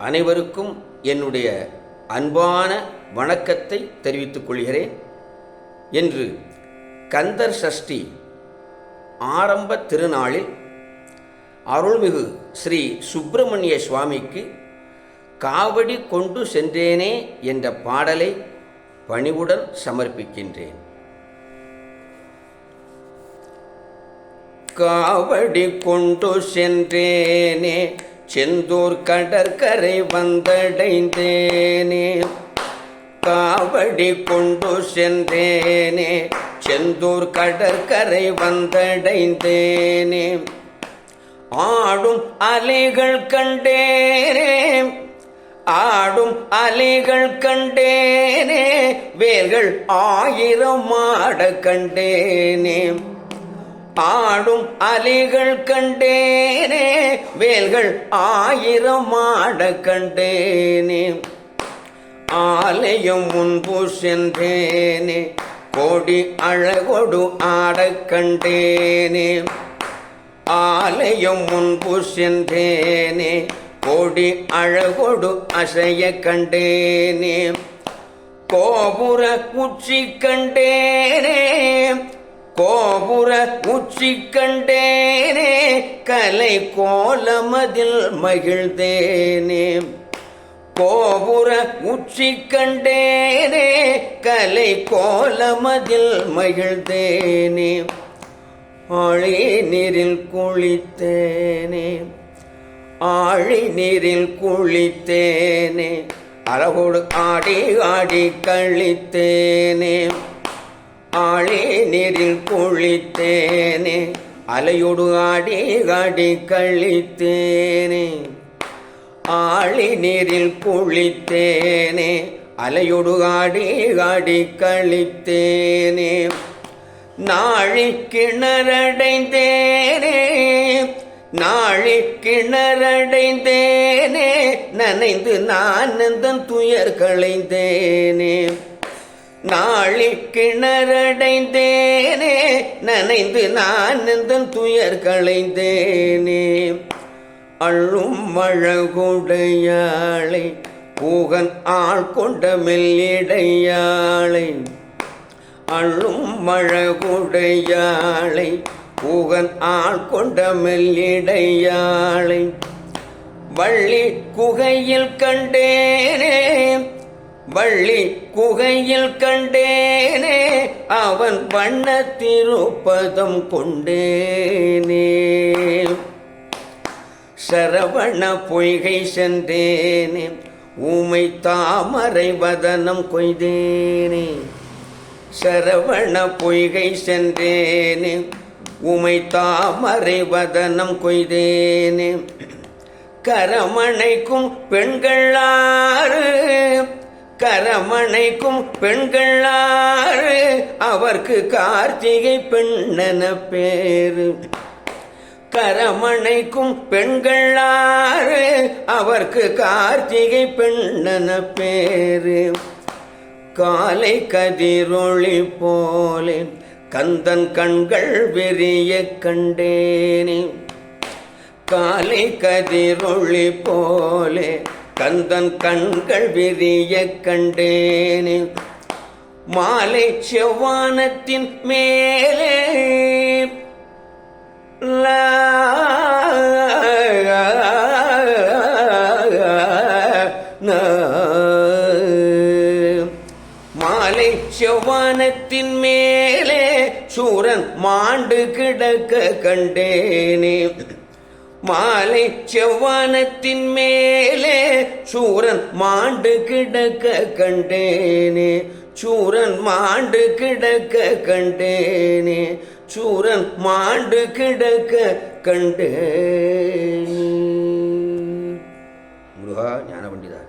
அனைவருக்கும் என்னுடைய அன்பான வணக்கத்தை தெரிவித்துக் கொள்கிறேன். என்று கந்தர் சஷ்டி ஆரம்ப திருநாளில் அருள்மிகு ஸ்ரீ சுப்பிரமணிய சுவாமிக்கு காவடி கொண்டு சென்றேனே என்ற பாடலை பணிவுடன் சமர்ப்பிக்கின்றேன். காவடி கொண்டு சென்றேனே, செந்தூர் கடற்கரை வந்தடைந்தேனே. காவடி கொண்டு சென்றேனே, செந்தூர் கடற்கரை வந்தடைந்தேனே. ஆடும் அலைகள் கண்டேனே, ஆடும் அலைகள் கண்டேனே. வேர்கள் 1000 ஆட கண்டேனே. ஆடும் அலைகள் கண்டேனே, வேல்கள் 1000 ஆட கண்டேனே. ஆலயம் முன்பு சென்றேனே, கோடி அழகொடு ஆட கண்டேனே. ஆலயம் முன்பு சென்றேனே, கோடி அழகொடு அசைய கண்டேனே. கோபுர உச்சி கண்டேனே, கோபுர உச்சி கண்டேனே. கலை கோலமதில் மகிழ்ந்தேனே. கோபுர உச்சி கண்டேனே, கலை கோலமதில் மகிழ்ந்தேனே. ஆழி நீரில் குளித்தேனே, ஆழி நீரில் குளித்தேனே. அழகோடு ஆடி ஆடி கழித்தேனே. ஆழி நீரில் குளித்தேனே, அலையோடு ஆடி ஆடி கழித்தேனே. ஆழி நீரில் குளித்தேனே, அலையோடு ஆடி ஆடி கழித்தேனே. நாழி கிணறடைந்தேனே, நாழி கிணறடைந்தேனே. நனைந்து நான் தன் துயர் களைந்தேனே. நாழி கிணறடைந்தேனே, நனைந்து நான் தன் துயர் களைந்தேனே. அள்ளும் அழகுடையாளை, பூகன் ஆள் கொண்ட மெல்லிடையாளை. அள்ளும் அழகுடையாளை, பூகன் ஆள் கொண்ட மெல்லிடையாளை. வள்ளி குகையில் கண்டேனே, வள்ளி குகையில் கண்டேனே. அவன் வண்ண திருப்பதம் கொண்டேனே. சரவண பொய்கை சென்றேனே, ஊமை தாமரை வதனம் கொய்தேனே. சரவண பொய்கை சென்றேனே, ஊமை தாமரை வதனம் கொய்தேனே. கரமணைக்கும் பெண்களாறு, கரமணைக்கும் பெண்களாறு. அவர்க்கு கார்த்திகை பெண்ணென பேரு. கரமணைக்கும் பெண்களாறு, அவர்க்கு கார்த்திகை பெண்ணென பேரு. காலை கதிரொளி போலே கந்தன் கண்கள் வெறிய கண்டேனே. காலை கதிரொளி போலே கந்தன் கண்கள் வெறிய கண்டேனே. மாலை செவ்வானத்தின் மேலே மாலை செவ்வானத்தின் மேலே சூரன் மாண்டு கிடக்க கண்டேனே. மாலை செவ்வானத்தின் மேலே சூரன் மாண்டு கிடக்க கண்டேனே. சூரன் மாண்டு கிடக்க கண்டேனே. சூரன் மாண்டு கிடக்க கண்டேனே. முருகா ஞான பண்டிதா.